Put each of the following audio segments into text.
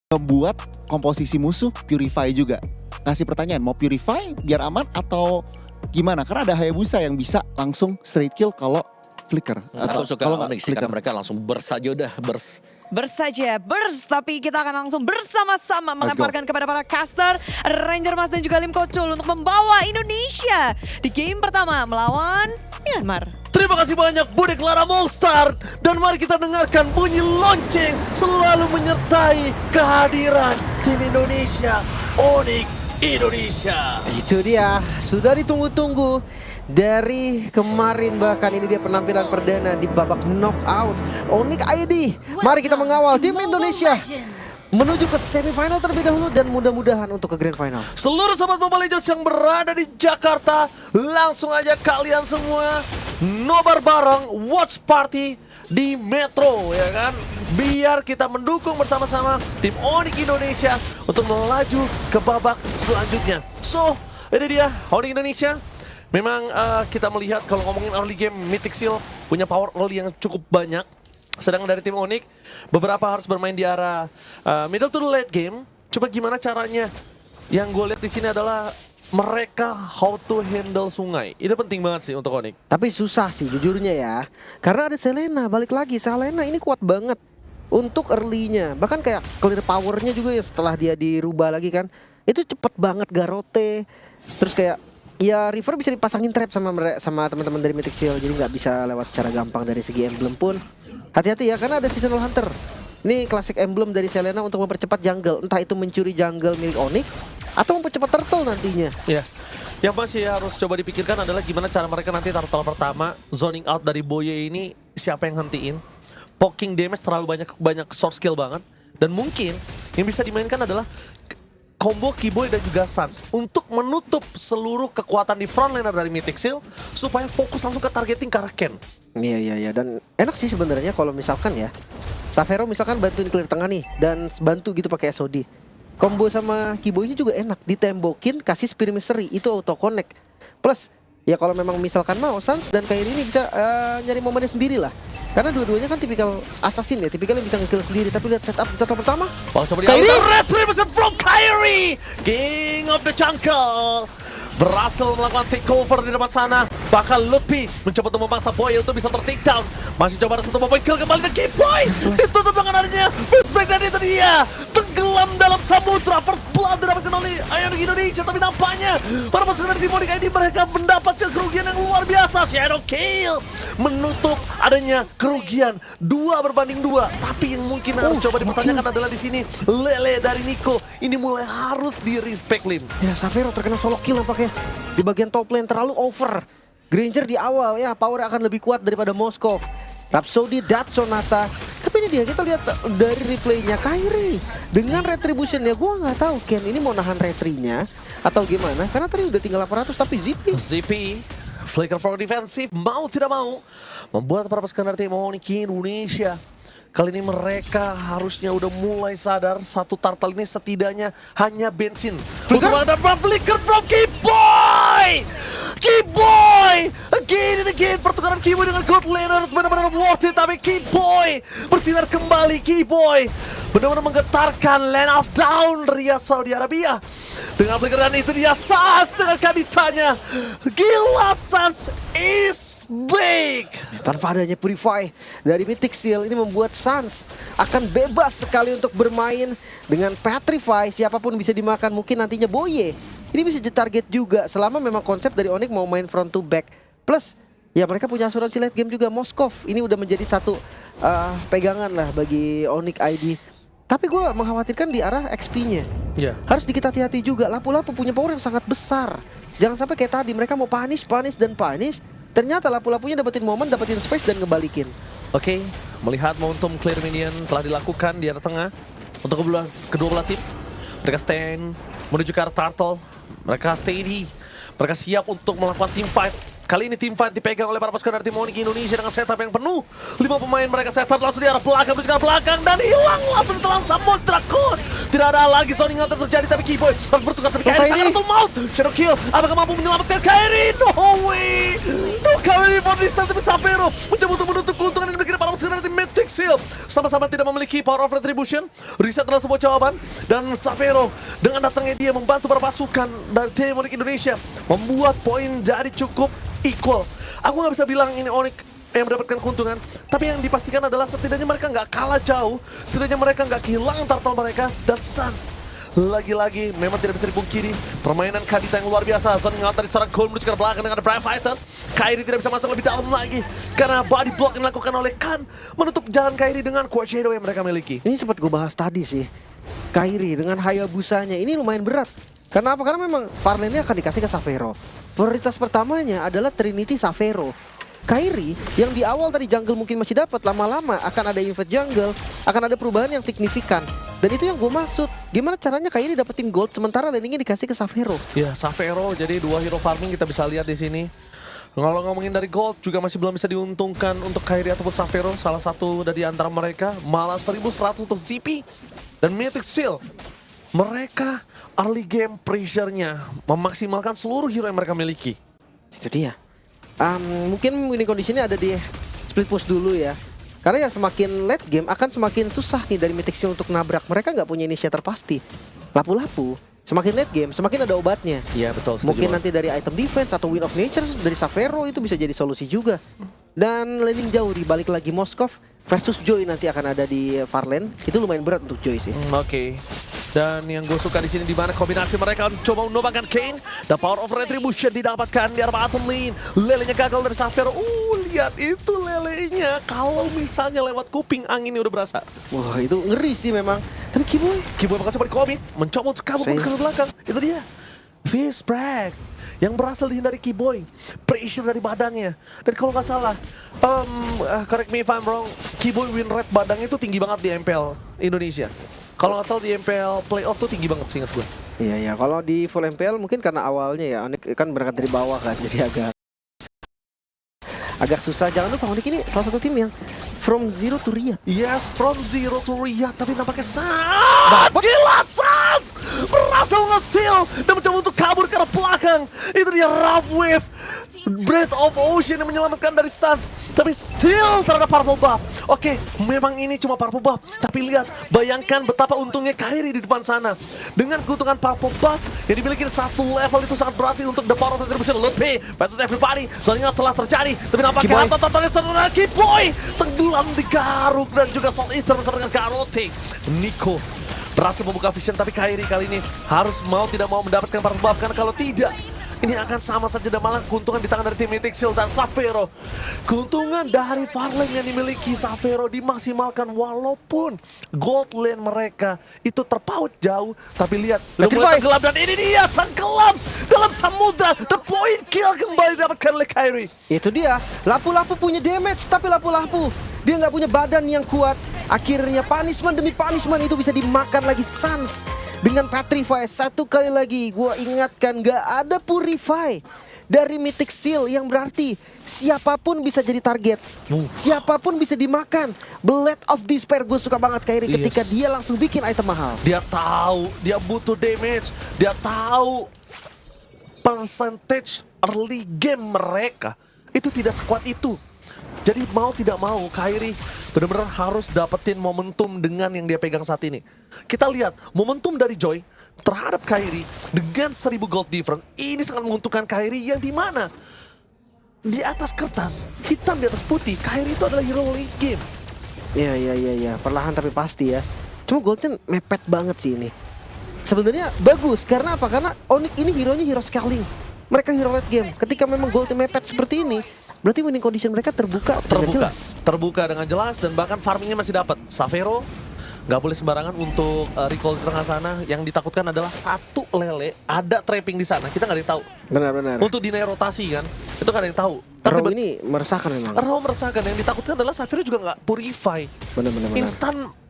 membuat komposisi musuh Purify juga. Kasih pertanyaan, mau Purify biar aman atau gimana? Karena ada Hayabusa yang bisa langsung straight kill kalau flicker. Aku suka kalau nggak Onyx sih, karena flicker. mereka langsung burst saja udah burst. Tapi kita akan langsung bersama-sama melemparkan kepada para caster Ranger Mas dan juga Lim Kocul untuk membawa Indonesia di game pertama melawan Myanmar. Terima kasih banyak Bude Clara Molstar. Dan mari kita dengarkan bunyi lonceng selalu menyertai kehadiran tim Indonesia, Onyx Indonesia. Itu dia, sudah ditunggu-tunggu dari kemarin, bahkan ini dia penampilan perdana di babak knockout Onyx ID. Mari kita mengawal tim Indonesia menuju ke semifinal terlebih dahulu dan mudah-mudahan untuk ke grand final. Seluruh sobat Mobile Legends yang berada di Jakarta, langsung aja kalian semua nobar bareng watch party di Metro, ya kan? Biar kita mendukung bersama-sama tim Onyx Indonesia untuk melaju ke babak selanjutnya. So, ini dia Onyx Indonesia. Memang kita melihat kalau ngomongin early game, Mythic Seal punya power early yang cukup banyak. Sedangkan dari tim Onyx, beberapa harus bermain di arah middle to late game. Coba gimana caranya? Yang gue lihat di sini adalah mereka how to handle sungai. Ini penting banget sih untuk Onyx. Tapi susah sih jujurnya ya, karena ada Selena, balik lagi Selena ini kuat banget untuk early-nya. Bahkan kayak clear powernya juga ya setelah dia dirubah lagi kan, itu cepet banget Garote. Terus kayak ya River bisa dipasangin trap sama teman-teman dari Mythic Seal, jadi nggak bisa lewat secara gampang. Dari segi emblem pun hati-hati ya, karena ada Seasonal Hunter. Ini klasik emblem dari Selena untuk mempercepat jungle, entah itu mencuri jungle milik Onyx atau mempercepat turtle nantinya. Ya, yang masih harus coba dipikirkan adalah gimana cara mereka nanti turtle pertama zoning out dari Boye ini siapa yang hentiin. Poking damage terlalu banyak source skill banget, dan mungkin yang bisa dimainkan adalah combo Keyboy dan juga Sans untuk menutup seluruh kekuatan di frontliner dari Mythic Seal supaya fokus langsung ke targeting ke arah Ken. Iya, dan enak sih sebenarnya kalau misalkan ya Savero misalkan bantuin clear tengah nih dan bantu gitu pakai SOD. Combo sama Keyboy-nya juga enak, ditembokin kasih Spear Mystery itu auto connect. Plus ya kalau memang misalkan mau Sans dan Kairi ini bisa nyari momennya sendiri lah. Karena dua-duanya kan tipikal assassin ya, tipikalnya bisa nge-kill sendiri. Tapi lihat setup pertama. Wah, coba Kairi! Retribution from Kairi, King of the Jungle, berhasil melakukan takeover di depan sana. Bahkan Lupi mencoba untuk memaksa Boy untuk bisa ter-take down. Masih coba ada satu point kill kembali dari Keyboy. Ditutup dengan adanya first break, dan itu dia tenggelam dalam samudra. First blood didapatkan oleh Onyx Indonesia. Tapi nampaknya para pasukan dari tim Onyx ini mereka mendapatkan kerugian yang luar biasa. Shadow Kill menutup adanya kerugian 2-2. Tapi yang mungkin harus coba dipertanyakan adalah di sini Lele dari Nico ini mulai harus di-respect, Lim. Ya Savero terkena solo kill nampaknya di bagian top lane, terlalu over. Granger di awal ya power akan lebih kuat daripada Moskov. Rhapsody, Dat, Sonata. Tapi ini dia, kita lihat dari replaynya Kairi dengan retribution ya, gua nggak tahu Ken ini mau nahan retrinya atau gimana, karena tadi udah tinggal 800. Tapi Zippy flicker for defensive, mau tidak mau membuat para pasukan dari tim Onyx Indonesia kali ini mereka harusnya udah mulai sadar satu turtle ini setidaknya hanya bensin. Flicker from Keyboy! Keyboy! Again, pertukaran Keyboy dengan God Laner benar-benar worth it. Tapi Keyboy bersinar kembali. Keyboy benar-benar menggetarkan Land of Down Riyadh Saudi Arabia. Dengan flickeran itu dia Sans dengan kanitanya. Gila, Sans is big. tanpa adanya Purify dari Mythic Seal ini membuat Sans akan bebas sekali untuk bermain dengan Petrify. Siapapun bisa dimakan, mungkin nantinya Boye ini bisa ditarget juga selama memang konsep dari Onyx mau main front to back. Plus ya mereka punya asuransi late game juga. Moskov ini udah menjadi satu pegangan lah bagi Onyx ID. Tapi gue mengkhawatirkan di arah XP-nya. Yeah. Harus dikit hati-hati juga. Lapu-Lapu punya power yang sangat besar. Jangan sampai kayak tadi mereka mau punish. Ternyata Lapu-Lapunya dapetin momen, dapetin space dan ngebalikin. Oke, melihat momentum clear minion telah dilakukan di arah tengah untuk kedua belah tim. Mereka stand menuju ke arah turtle. Mereka steady. Mereka siap untuk melakukan team fight. Kali ini tim fight dipegang oleh para pasukan dari tim Onyx Indonesia dengan setup yang penuh. 5 pemain mereka setup langsung di arah belakang, menuju ke arah belakang, dan hilang langsung ditelan Samudra Kun. Tidak ada lagi zoning yang terjadi, tapi Keyboy harus bertukar. Tapi Kairi sangat maut. Shadow Kill, apakah mampu menyelamatkan Kairi? No way. No, Kairi for this time, tapi Savero mencoba untuk menutup keuntungan yang diberikan para didapatkan dari Mythic Shield. Sama-sama tidak memiliki Power of Retribution. Reset adalah sebuah jawaban. Dan Xavero dengan datangnya dia membantu para pasukan dari tim Onyx Indonesia membuat poin jadi cukup equal. Aku nggak bisa bilang ini Onyx yang mendapatkan keuntungan, tapi yang dipastikan adalah setidaknya mereka nggak kalah jauh, setidaknya mereka nggak kehilangan turtle mereka. Dan Suns lagi-lagi memang tidak bisa dipungkiri permainan Kadita yang luar biasa. Zon ingat dari seorang gol menuju ke belakang dengan Prime Fighters. Kairi tidak bisa masuk lebih dalam lagi karena body block yang dilakukan oleh Khan menutup jalan Kairi dengan Quad Shadow yang mereka miliki. Ini sempat gue bahas tadi sih. Kairi dengan Hayabusanya ini lumayan berat. Karena apa? Karena memang Farlane-nya akan dikasih ke Xavero. Prioritas pertamanya adalah Trinity Xavero. Kairi yang di awal tadi jungle mungkin masih dapat, lama-lama akan ada invade jungle, akan ada perubahan yang signifikan. Dan itu yang gue maksud. Gimana caranya Kairi dapetin gold sementara landingnya dikasih ke Xavero? Ya, Xavero jadi 2 hero farming kita bisa lihat di sini. Kalau ngomongin dari gold juga masih belum bisa diuntungkan untuk Kairi ataupun Xavero. Salah satu dari antara mereka malah 1100 untuk ZP dan Mythic Shield. Mereka early game pressure-nya memaksimalkan seluruh hero yang mereka miliki. Itu dia. Mungkin winning conditionnya ada di split push dulu ya. Karena ya semakin late game akan semakin susah nih dari Mythic Shield untuk nabrak. Mereka nggak punya initiator pasti. Lapu-lapu, semakin late game semakin ada obatnya. Iya betul. Mungkin nanti dari item defense atau Wind of Nature dari Xavero itu bisa jadi solusi juga. Dan landing jauh dibalik lagi Moskov versus Joy nanti akan ada di Farlane. Itu lumayan berat untuk Joy sih. Oke. Dan yang gue suka di sini di mana kombinasi mereka coba menumbangkan Kane. The Power of Retribution didapatkan di arah bottom lane. Lelenya gagal dari Xavero. Lihat itu lelenya. Kalau misalnya lewat kuping anginnya udah berasa. Wah itu ngeri sih memang. Tapi Kiboy bakal coba di-commit, mencoba untuk kabur ke belakang. Itu dia. Fist break yang berhasil dihindari Kiboy. Pressure dari badannya. Dan kalau nggak salah, correct me if I'm wrong, Kiboy win rate badannya itu tinggi banget di MPL Indonesia. Kalau nggak salah di MPL playoff tuh tinggi banget seingat gue. Iya kalau di full MPL mungkin karena awalnya ya Onyx kan berangkat dari bawah kan, jadi agak susah. Jangan lupa Onyx ini salah satu tim yang from zero to Riyadh. Yes, from zero to Riyadh, tapi nampaknya Suns gila. Suns berhasil nge-steal dan mencoba untuk kabur ke arah belakang. Itu dia Rough Wave, Breath of Ocean yang menyelamatkan dari Suns. Tapi still terhadap Purple Buff. Oke, memang ini cuma Purple Buff, tapi lihat, bayangkan betapa untungnya Kairi di depan sana. Dengan keuntungan Purple Buff yang dimiliki di satu level itu sangat berarti untuk The Power of Retribution. Lebih versus everybody. Soalnya telah terjadi, tapi nampaknya Hatta-Hatta serta Kiboy tenggelam di Garuk dan juga Soul Eater bersama dengan Karotik. Nico berhasil membuka vision, tapi Kairi kali ini harus mau tidak mau mendapatkan Purple Buff, karena kalau tidak ini akan sama saja dan malah keuntungan di tangan dari tim Mythic Shield dan Xavero. Keuntungan dari Farlane yang dimiliki Xavero dimaksimalkan walaupun gold lane mereka itu terpaut jauh. Tapi lihat, mulai tenggelam dan ini dia tenggelam dalam samudra. The point kill kembali didapatkan oleh Kairi. Itu dia, lapu-lapu punya damage tapi lapu-lapu dia nggak punya badan yang kuat. Akhirnya punishment demi punishment itu bisa dimakan lagi Suns dengan Petrify. Satu kali lagi gue ingatkan, gak ada Purify dari Mythic Shield yang berarti siapapun bisa jadi target, siapapun bisa dimakan. Blade of Despair gue suka banget Kairi ketika dia langsung bikin item mahal. Dia tahu dia butuh damage, dia tahu percentage early game mereka itu tidak sekuat itu. Jadi mau tidak mau Kairi benar-benar harus dapetin momentum dengan yang dia pegang saat ini. Kita lihat momentum dari Joy terhadap Kairi dengan 1000 gold difference. Ini sangat menguntungkan Kairi yang dimana di atas kertas, hitam di atas putih, Kairi itu adalah hero late game. Iya, perlahan tapi pasti ya. Cuma goldnya mepet banget sih ini. Sebenarnya bagus, karena apa? Karena Onyx ini hero-nya hero scaling. Mereka hero late game. Ketika memang goldnya mepet seperti ini, berarti winning condition mereka terbuka dengan jelas dan bahkan farmingnya masih dapat. Xavero nggak boleh sembarangan untuk recall di tengah sana. Yang ditakutkan adalah satu lele ada trapping di sana, kita nggak ada yang tahu. Benar. Untuk dinaik rotasi kan, itu nggak ada yang tahu. Raw ini meresahkan memang. Raw meresahkan. Yang ditakutkan adalah Xavero juga nggak purify. Benar.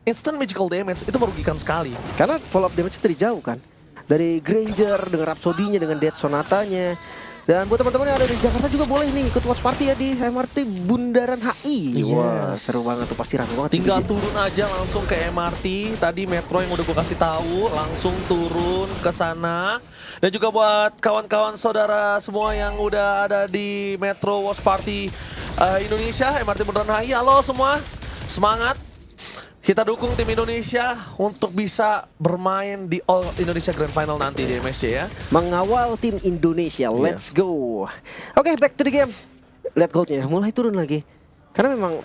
Instant magical damage itu merugikan sekali. Karena follow up damage dari jauh kan, dari Granger dengan Rhapsody-nya dengan Death Sonata-nya. Dan buat teman-teman yang ada di Jakarta juga boleh nih ikut watch party ya di MRT Bundaran HI. Wah, seru banget tuh, pasti rame banget. Tinggal turun aja langsung ke MRT. Tadi Metro yang udah gue kasih tahu, langsung turun ke sana. Dan juga buat kawan-kawan saudara semua yang udah ada di Metro Watch Party Indonesia, MRT Bundaran HI. Halo semua. semangat. Kita dukung tim Indonesia untuk bisa bermain di All Indonesia Grand Final nanti di MSC ya. Mengawal tim Indonesia, let's go. Oke, back to the game. Lihat goldnya, mulai turun lagi. Karena memang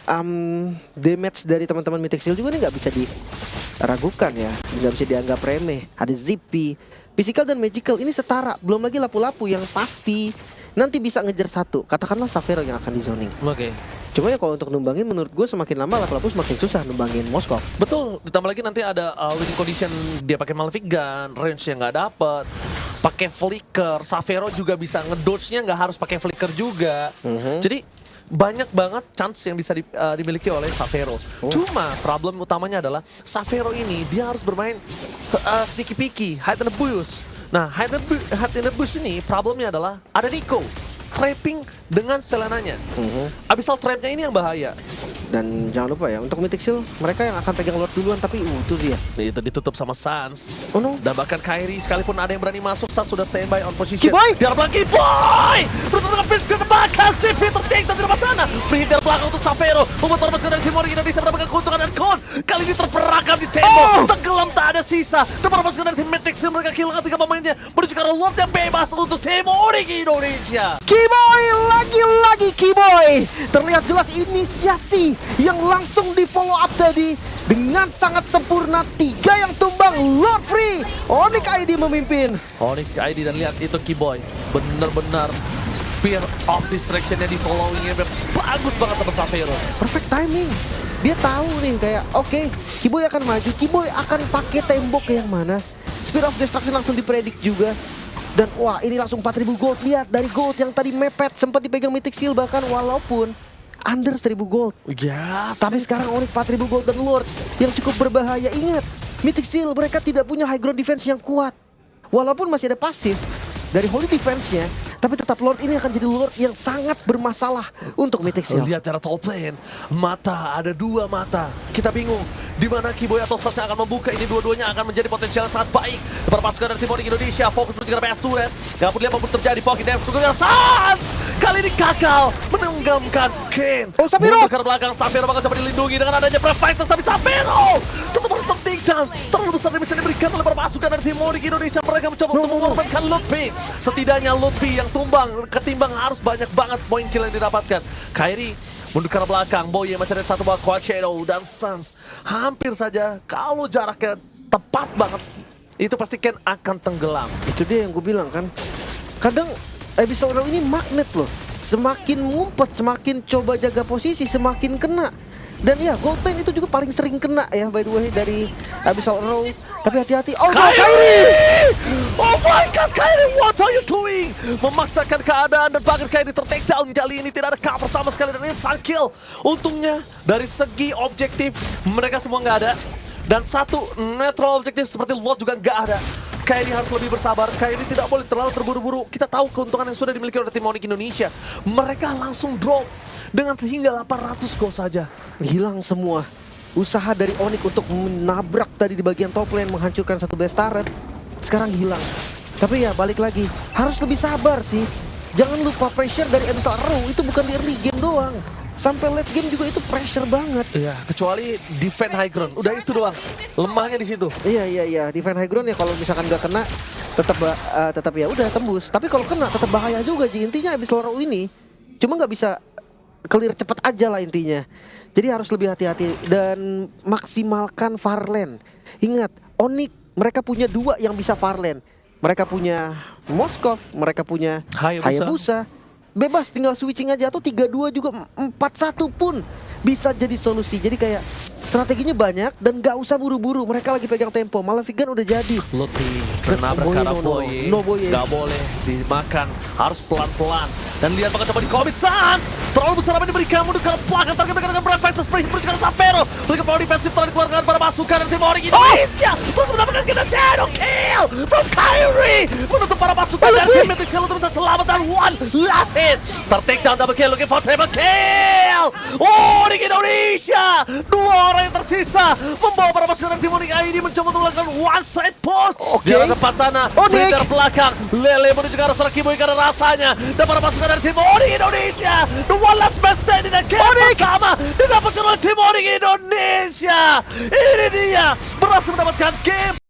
damage dari teman-teman Mythic Seal juga nih nggak bisa diragukan ya, nggak bisa dianggap remeh. Ada Zippy, Physical dan Magical ini setara. Belum lagi lapu-lapu yang pasti nanti bisa ngejar satu. Katakanlah Savero yang akan di zoning. Oke. Cuma ya kalau untuk numbangin menurut gue semakin lama lapu-lapu semakin susah numbangin Moskov. Betul, ditambah lagi nanti ada winning condition, dia pakai Malefic Gun, range yang nggak dapet, pakai flicker, Savero juga bisa ngedodge-nya nggak harus pakai flicker juga. Jadi banyak banget chance yang bisa dimiliki oleh Savero. Cuma problem utamanya adalah Savero ini dia harus bermain sneaky peeky, hide in the bush. Nah, hide in the bush ini problemnya adalah ada Nico trapping dengan Selenanya. Abyssal trapnya ini yang bahaya. Dan jangan lupa ya, untuk Mythic Seal mereka yang akan pegang Lord duluan, tapi itu dia. Itu ditutup sama Sans. Oh no. Dan bahkan Kairi sekalipun ada yang berani masuk, Sans sudah standby on position. Kiboy! Di arah belakang Kiboy! Berutuh dengan fist ke belakang, Zippy tertake dan tidak sana. Free hit dari belakang untuk Savero. Memutar masuk dari Timor Indonesia mendapatkan keuntungan dan Kon. Kali ini terperangkap di tembok. Tenggelam tak ada sisa. Depan masuk dari tim Mythic Seal, mereka kehilangan 3 pemainnya. Menuju ke arah Lord yang bebas untuk Timor Indonesia. Kiboy, lagi-lagi Kiboy. Terlihat jelas inisiasi yang langsung di follow up tadi dengan sangat sempurna. 3 yang tumbang, Lord Free. Onyx ID memimpin. Onyx ID dan lihat itu Kiboy. Benar-benar Spear of Distraction yang di followingnya bagus banget sama Savero. Perfect timing. Dia tahu nih kayak oke, Kiboy akan maju, Kiboy akan pakai tembok ke yang mana. Spear of Destruction langsung dipredik juga. Dan wah, ini langsung 4000 gold. Lihat dari gold yang tadi mepet sempat dipegang Mythic Seal bahkan walaupun under 1000 gold. Yes. Tapi sekarang Onyx 4000 gold dan Lord yang cukup berbahaya. Ingat, Mythic Seal mereka tidak punya high ground defense yang kuat. Walaupun masih ada pasif dari Holy Defense-nya, tapi tetap Lord ini akan jadi Lord yang sangat bermasalah untuk Mythic Seal. Lihat cara top lane, mata ada 2 mata. Kita bingung di mana Kiboy atau Stas yang akan membuka. Ini dua-duanya akan menjadi potensial yang sangat baik. Depan pasukan dari Timor Indonesia, fokus menuju ke PS turret. Gak peduli apapun terjadi, Pocket Dance juga Sans. Kali ini gagal menenggelamkan Kane. Oh, Savero! Mundur ke belakang, Savero bakal coba dilindungi dengan adanya Brave Fighters, tapi Savero tetap harus terting down. Terlalu besar damage yang diberikan oleh para pasukan dari Timor Indonesia. Mereka mencoba untuk mengorbankan Lutfi. Setidaknya Lutfi yang tumbang ketimbang harus banyak banget poin kill yang didapatkan. Kairi mundur ke belakang, Boye masih ada 1 buah Quad Shadow dan Sans. Hampir saja kalau jaraknya tepat banget, itu pasti Ken akan tenggelam. Itu dia yang gue bilang kan. Kadang Abyssal Row ini magnet loh. Semakin ngumpet, semakin coba jaga posisi, semakin kena. Dan ya, Gold Lane itu juga paling sering kena ya by the way dari Abyssal Row. Tapi hati-hati. Oh, Kairi! Oh my god, Kairi, what are you doing? Memaksakan keadaan dan bahkan Kairi ter-take down. Kali ini tidak ada cover sama sekali dan instant kill. Untungnya dari segi objektif mereka semua nggak ada. Dan satu netral objektif seperti Lord juga nggak ada. Kairi harus lebih bersabar, Kairi tidak boleh terlalu terburu-buru. Kita tahu keuntungan yang sudah dimiliki oleh tim Onyx Indonesia. Mereka langsung drop dengan hingga 800 goal saja. Hilang semua. Usaha dari Onyx untuk menabrak tadi di bagian top lane, menghancurkan satu base turret, sekarang hilang. Tapi ya balik lagi, harus lebih sabar sih. Jangan lupa pressure dari Abyssal Row itu bukan di early game doang. Sampai late game juga itu pressure banget. Iya, kecuali defend high ground. Udah itu doang. Lemahnya di situ. Iya. Defend high ground ya kalau misalkan nggak kena tetap ya udah tembus. Tapi kalau kena tetap bahaya juga. Ji. Intinya Abyssal Row ini cuma nggak bisa clear cepat aja lah intinya. Jadi harus lebih hati-hati dan maksimalkan Farlane. Ingat, Onyx mereka punya 2 yang bisa Farlane. Mereka punya Moskov, mereka punya Hayabusa. Bebas tinggal switching aja atau 3-2 juga 4-1 pun bisa jadi solusi. Jadi kayak strateginya banyak dan gak usah buru-buru. Mereka lagi pegang tempo. Malefic Gun udah jadi. Lutfi menabrak ke arah Boye. Gak boleh dimakan. Harus pelan-pelan. Dan lihat bakal coba di commit Sans. Terlalu besar apa yang diberikan. Mundur ke arah belakang. Target dengan Brave Fighters. Spring menuju ke arah Savero. Berikan power defensif telah dikeluarkan para pasukan dari tim Onyx Indonesia. Terus mendapatkan kita shadow kill from Kyrie menutup para pasukan dari tim Mythic Seal untuk bisa selamat dan one last hit. Take down double kill, looking for triple kill. Oh, di Indonesia, dua orang yang tersisa membawa para pasukan dari tim Onyx ID mencoba untuk melakukan one straight push. Di arah depan sana, Flitter belakang, Lele menuju ke arah Kiboy karena rasanya dan para pasukan dari tim Onyx Indonesia, the one last best stand di game pertama didapatkan oleh tim Onyx Indonesia. Ini dia berhasil mendapatkan game